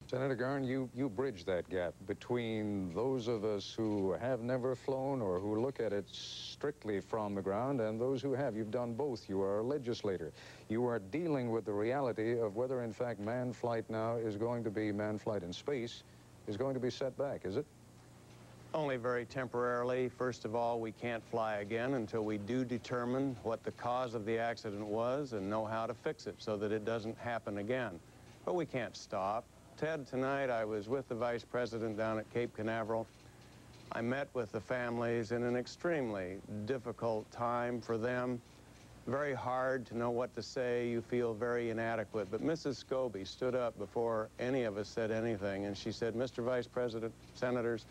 Senator GARN, you bridge that gap between those of us who have never flown or who look at it strictly from the ground and those who have. You've done both. You are a legislator. You are dealing with the reality of whether, in fact, manned flight now is going to be, manned flight in space, is going to be set back, is it? Only very temporarily. First of all, we can't fly again until we do determine what the cause of the accident was and know how to fix it so that it doesn't happen again. But we can't stop. Ted, tonight I was with the Vice President down at Cape Canaveral. I met with the families in an extremely difficult time for them. Very hard to know what to say. You feel very inadequate. But Mrs. Scobee stood up before any of us said anything, and she said, Mr. Vice President, Senators,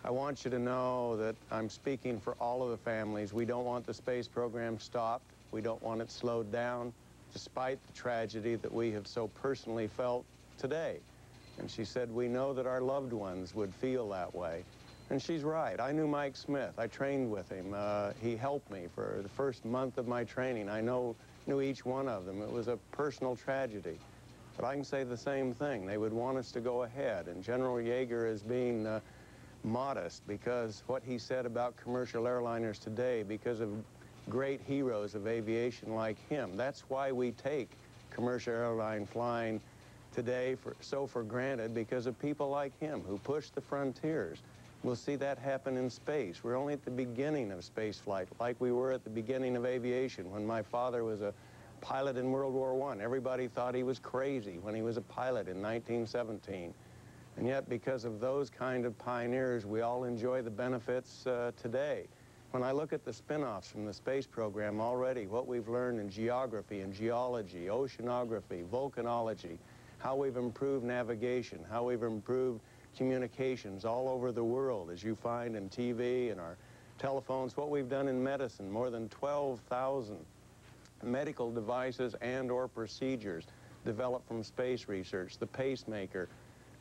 I want you to know that I'm speaking for all of the families. We don't want the space program stopped. We don't want it slowed down, despite the tragedy that we have so personally felt today. And she said, we know that our loved ones would feel that way. And she's right. I knew Mike Smith. I trained with him. He helped me for the first month of my training. I knew each one of them. It was a personal tragedy. But I can say the same thing. They would want us to go ahead. And General Yeager is being modest because what he said about commercial airliners today, because of great heroes of aviation like him. That's why we take commercial airline flying today so for granted, because of people like him who push the frontiers. We'll see that happen in space. We're only at the beginning of space flight, like we were at the beginning of aviation. When my father was a pilot in World War I, everybody thought he was crazy when he was a pilot in 1917. And yet, because of those kind of pioneers, we all enjoy the benefits today. When I look at the spin-offs from the space program already, what we've learned in geography and geology, oceanography, volcanology, how we've improved navigation, how we've improved communications all over the world, as you find in TV and our telephones, what we've done in medicine, more than 12,000 medical devices and or procedures developed from space research. The pacemaker.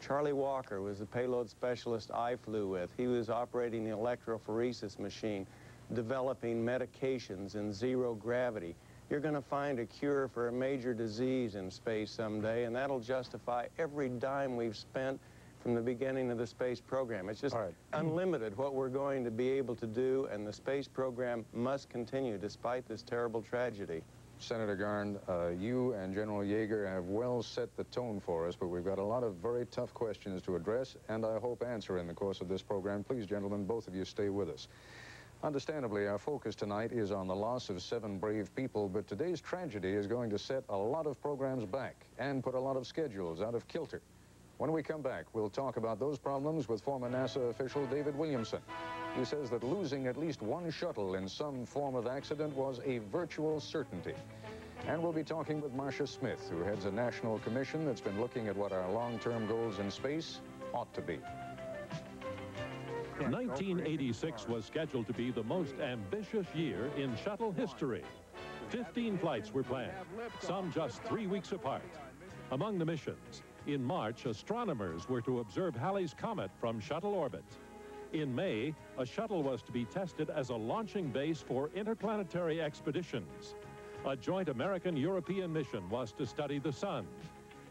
Charlie Walker was the payload specialist I flew with. He was operating the electrophoresis machine, developing medications in zero gravity. You're going to find a cure for a major disease in space someday, and that'll justify every dime we've spent from the beginning of the space program. It's just unlimited what we're going to be able to do, and the space program must continue despite this terrible tragedy. Senator GARN, you and General Yeager have well set the tone for us, but we've got a lot of very tough questions to address, and I hope answer in the course of this program. Please, gentlemen, both of you stay with us. Understandably, our focus tonight is on the loss of 7 brave people, but today's tragedy is going to set a lot of programs back and put a lot of schedules out of kilter. When we come back, we'll talk about those problems with former NASA official David Williamson. He says that losing at least one shuttle in some form of accident was a virtual certainty. And we'll be talking with Marcia Smith, who heads a national commission that's been looking at what our long-term goals in space ought to be. 1986 was scheduled to be the most ambitious year in shuttle history. 15 flights were planned, some just 3 weeks apart. Among the missions, in March, astronomers were to observe Halley's Comet from shuttle orbit. In May, a shuttle was to be tested as a launching base for interplanetary expeditions. A joint American-European mission was to study the sun.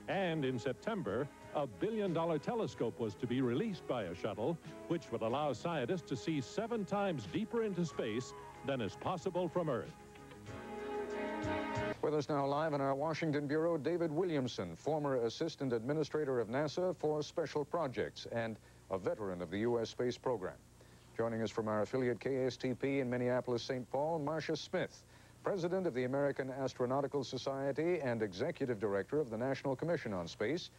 And in September, a billion-dollar telescope was to be released by a shuttle, which would allow scientists to see 7 times deeper into space than is possible from Earth. With us now live in our Washington Bureau, David Williamson, former Assistant Administrator of NASA for Special Projects and a veteran of the U.S. space program. Joining us from our affiliate KSTP in Minneapolis, St. Paul, Marcia Smith, President of the American Astronautical Society and Executive Director of the National Commission on Space.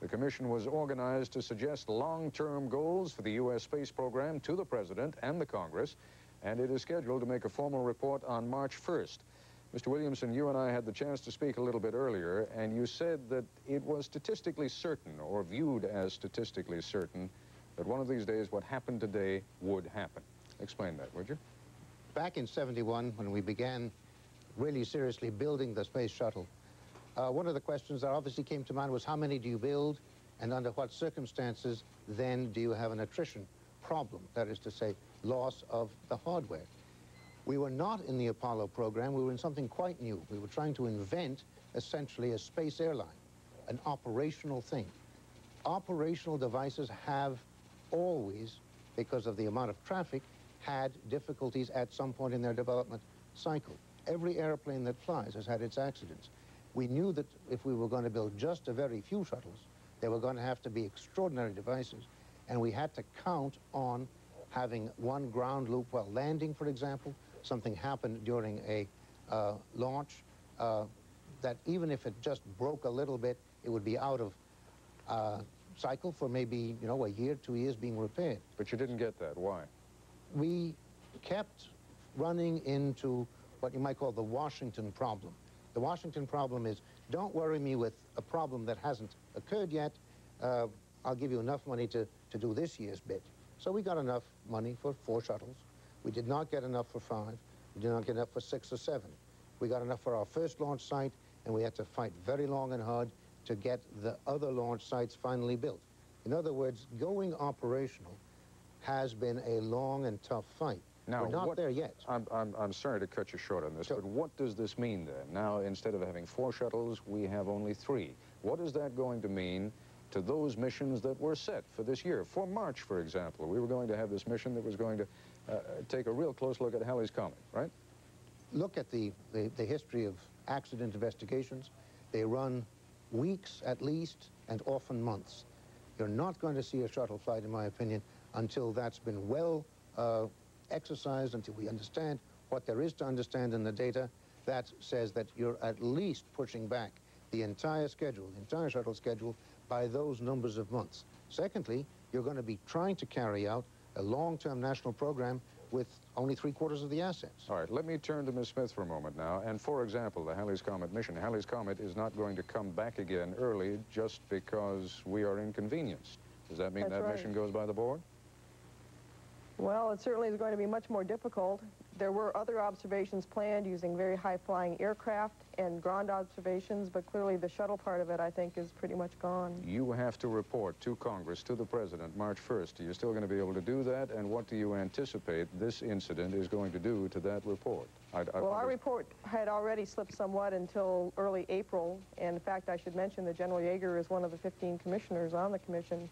The commission was organized to suggest long-term goals for the U.S. space program to the President and the Congress, and it is scheduled to make a formal report on March 1st. Mr. Williamson, you and I had the chance to speak a little bit earlier, and you said that it was statistically certain, or viewed as statistically certain, that one of these days what happened today would happen. Explain that, would you? Back in '71, when we began really seriously building the space shuttle, one of the questions that obviously came to mind was how many do you build, and under what circumstances then do you have an attrition problem, that is to say, loss of the hardware. We were not in the Apollo program, we were in something quite new. We were trying to invent, essentially, a space airline, an operational thing. operational devices have always, because of the amount of traffic, had difficulties at some point in their development cycle. Every airplane that flies has had its accidents. We knew that if we were going to build just a very few shuttles, there were going to have to be extraordinary devices, and we had to count on having one ground loop while landing, for example. Something happened during a launch that even if it just broke a little bit, it would be out of cycle for maybe, you know, a year, 2 years being repaired. But you didn't get that. Why? We kept running into what you might call the Washington problem. The Washington problem is, don't worry me with a problem that hasn't occurred yet. I'll give you enough money to do this year's bit. So we got enough money for 4 shuttles. We did not get enough for 5. We did not get enough for 6 or 7. We got enough for our first launch site, and we had to fight very long and hard to get the other launch sites finally built. In other words, going operational has been a long and tough fight. Now, we're not there yet. I'm sorry to cut you short on this, but what does this mean then? Now, instead of having 4 shuttles, we have only 3. What is that going to mean to those missions that were set for this year? For March, for example, we were going to have this mission that was going to take a real close look at Halley's Comet, right? Look at the history of accident investigations. They run weeks at least, and often months. You're not going to see a shuttle flight, in my opinion, until that's been well exercised, until we understand what there is to understand in the data. That says that you're at least pushing back the entire schedule, the entire shuttle schedule, by those numbers of months. Secondly, you're going to be trying to carry out a long-term national program with only 3/4 of the assets. All right, let me turn to Ms. Smith for a moment now. And for example, the Halley's Comet mission. Halley's Comet is not going to come back again early just because we are inconvenienced. Does that mean that mission goes by the board? Well, it certainly is going to be much more difficult. There were other observations planned using very high-flying aircraft and ground observations, but clearly the shuttle part of it, I think, is pretty much gone. You have to report to Congress, to the President, March 1st. Are you still going to be able to do that? And what do you anticipate this incident is going to do to that report? Well, our report had already slipped somewhat until early April. And in fact, I should mention that General YEAGER is one of the 15 commissioners on the commission.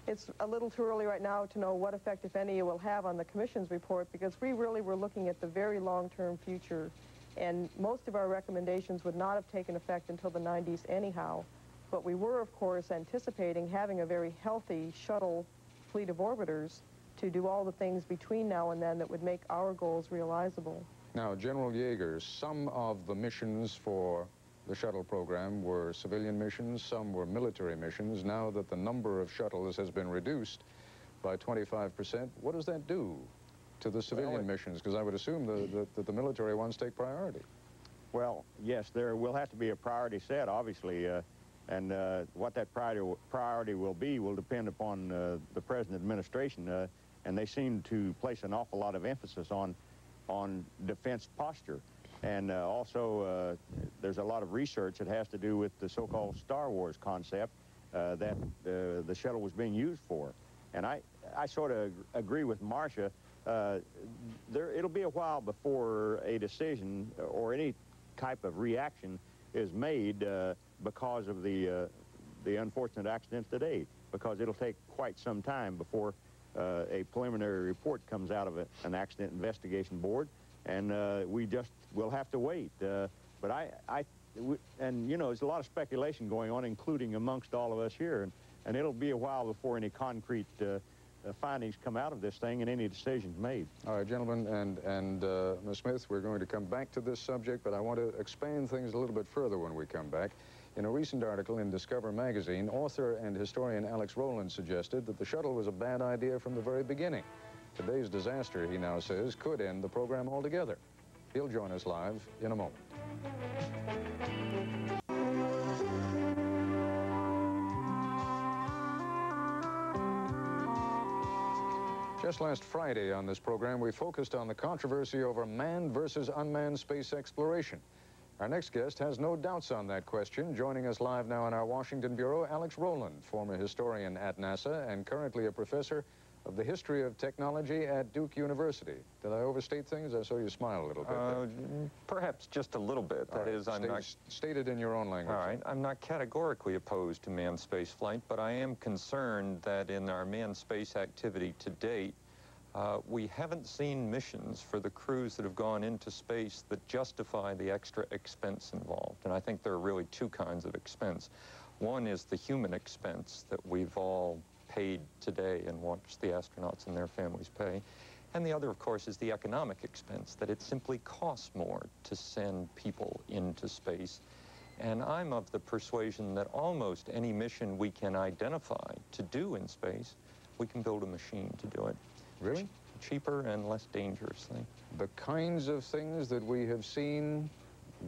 It's a little too early right now to know what effect, if any, it will have on the Commission's report, because we really were looking at the very long-term future, and most of our recommendations would not have taken effect until the 90s anyhow. But we were, of course, anticipating having a very healthy shuttle fleet of orbiters to do all the things between now and then that would make our goals realizable. Now, General YEAGER, some of the missions for the shuttle program were civilian missions, some were military missions. Now that the number of shuttles has been reduced by 25%, what does that do to the civilian missions? Because I would assume that the military ones take priority. Well, yes, there will have to be a priority set, obviously, and what that priority will be will depend upon the present administration, and they seem to place an awful lot of emphasis on defense posture. And also, there's a lot of research that has to do with the so-called Star Wars concept that the shuttle was being used for. And I sort of agree with MARCIA. It'll be a while before a decision or any type of reaction is made because of the unfortunate accident today, because it'll take quite some time before a preliminary report comes out of an accident investigation board. And we'll have to wait. But and you know, there's a lot of speculation going on, including amongst all of us here, and it'll be a while before any concrete findings come out of this thing and any decisions made. All right, gentlemen, and Ms. Smith, we're going to come back to this subject, but I want to expand things a little bit further when we come back. In a recent article in Discover magazine, author and historian Alex Roland suggested that the shuttle was a bad idea from the very beginning. Today's disaster, he now says, could end the program altogether. He'll join us live in a moment. Just last Friday on this program, we focused on the controversy over manned versus unmanned space exploration. Our next guest has no doubts on that question. Joining us live now in our Washington bureau, Alex Roland, former historian at NASA and currently a professor of the history of technology at Duke University. Did I overstate things? I saw you smile a little bit there. Perhaps just a little bit. That is, I'm not... State it in your own language. All right. I'm not categorically opposed to manned space flight, but I am concerned that in our manned space activity to date, we haven't seen missions for the crews that have gone into space that justify the extra expense involved. And I think there are really two kinds of expense. One is the human expense that we've all paid today and watched the astronauts and their families pay. And the other, of course, is the economic expense, that it simply costs more to send people into space. And I'm of the persuasion that almost any mission we can identify to do in space, we can build a machine to do it. Really? Cheaper and less dangerously. The kinds of things that we have seen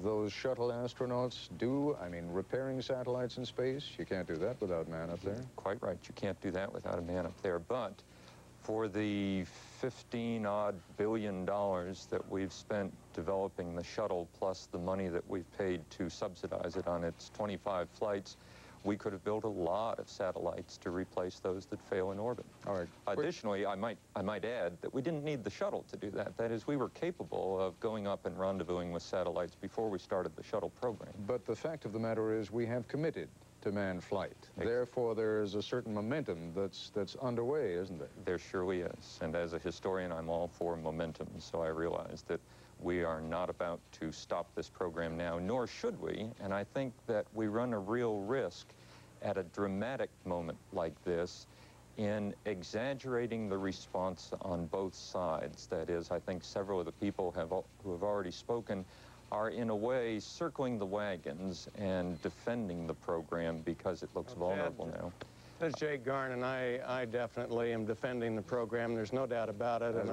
those shuttle astronauts do, I mean, repairing satellites in space, you can't do that without man up there. Quite right. You can't do that without a man up there. But for the $15-odd billion that we've spent developing the shuttle, plus the money that we've paid to subsidize it on its 25 flights, we could have built a lot of satellites to replace those that fail in orbit. All right. Additionally, I might add that we didn't need the shuttle to do that. That is, we were capable of going up and rendezvousing with satellites before we started the shuttle program. But the fact of the matter is we have committed to manned flight. Therefore, there is a certain momentum that's underway, isn't there? There surely is. And as a historian, I'm all for momentum, so I realize that we are not about to stop this program now, nor should we. And I think that we run a real risk at a dramatic moment like this in exaggerating the response on both sides. That is, I think several of the people who have already spoken are in a way circling the wagons and defending the program because it looks vulnerable now. This is Jay GARN, and I definitely am defending the program. There's no doubt about it. As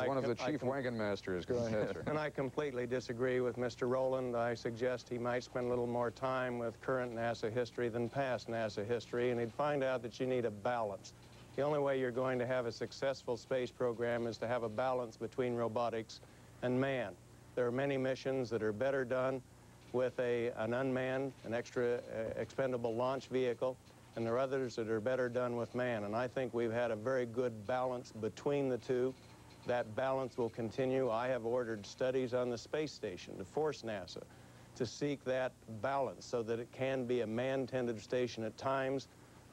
one of the chief wagon masters, go ahead, sir. And I completely disagree with Mr. Roland. I suggest he might spend a little more time with current NASA history than past NASA history, and he'd find out that you need a balance. The only way you're going to have a successful space program is to have a balance between robotics and man. There are many missions that are better done with an unmanned, an extra expendable launch vehicle, and there are others that are better done with man. And I think we've had a very good balance between the two. That balance will continue. I have ordered studies on the space station to force NASA to seek that balance so that it can be a man-tended station at times.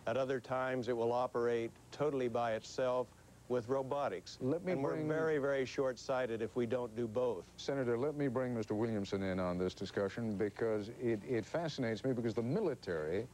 At other times, it will operate totally by itself with robotics. And we're very, very short-sighted if we don't do both. Senator, let me bring Mr. Williamson in on this discussion because it fascinates me because the military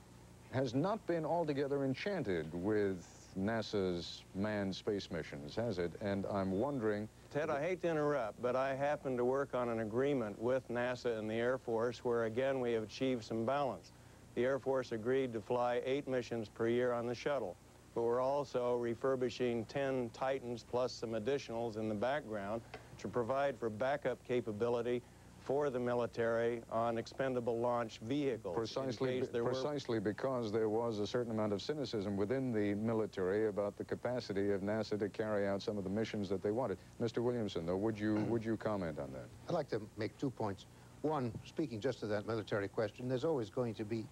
has not been altogether enchanted with NASA's manned space missions, has it? And I'm wondering... Ted, I hate to interrupt, but I happen to work on an agreement with NASA and the Air Force where, again, we have achieved some balance. The Air Force agreed to fly 8 missions per year on the shuttle, but we're also refurbishing 10 Titans plus some additionals in the background to provide for backup capability for the military on expendable launch vehicles. Precisely because there was a certain amount of cynicism within the military about the capacity of NASA to carry out some of the missions that they wanted. Mr. Williamson, though, would you comment on that? I'd like to make 2 points. One, speaking just to that military question, there's always going to be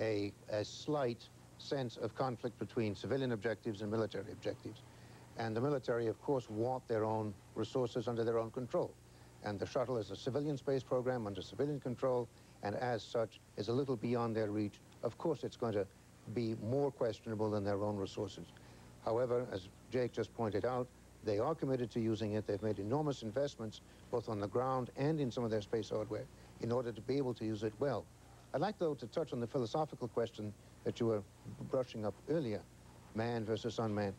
a slight sense of conflict between civilian objectives and military objectives. And the military, of course, want their own resources under their own control. And the shuttle is a civilian space program under civilian control, and as such is a little beyond their reach. Of course, it's going to be more questionable than their own resources. However, as Jake just pointed out, they are committed to using it. They've made enormous investments, both on the ground and in some of their space hardware, in order to be able to use it well. I'd like, though, to touch on the philosophical question that you were brushing up earlier, man versus unmanned.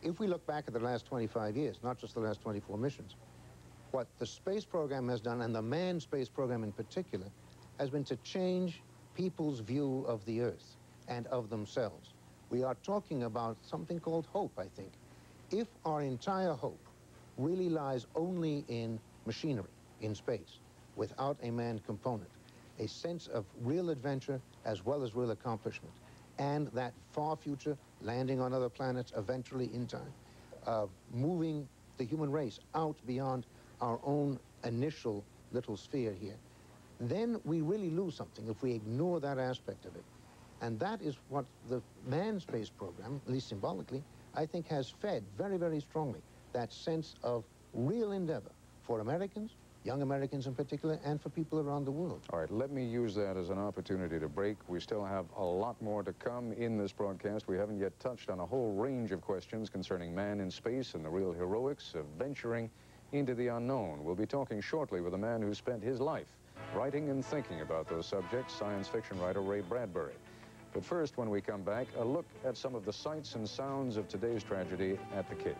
If we look back at the last 25 years, not just the last 24 missions, what the space program has done, and the manned space program in particular, has been to change people's view of the Earth and of themselves. We are talking about something called hope, I think. If our entire hope really lies only in machinery, in space, without a manned component, a sense of real adventure as well as real accomplishment, and that far future, landing on other planets eventually in time, moving the human race out beyond our own initial little sphere here, then we really lose something if we ignore that aspect of it. And that is what the manned space program, at least symbolically, I think has fed very, very strongly, that sense of real endeavor for Americans, young Americans in particular, and for people around the world. All right, let me use that as an opportunity to break. We still have a lot more to come in this broadcast. We haven't yet touched on a whole range of questions concerning man in space and the real heroics of venturing into the unknown. We'll be talking shortly with a man who spent his life writing and thinking about those subjects, science fiction writer Ray Bradbury. But first, when we come back, a look at some of the sights and sounds of today's tragedy at the Cape.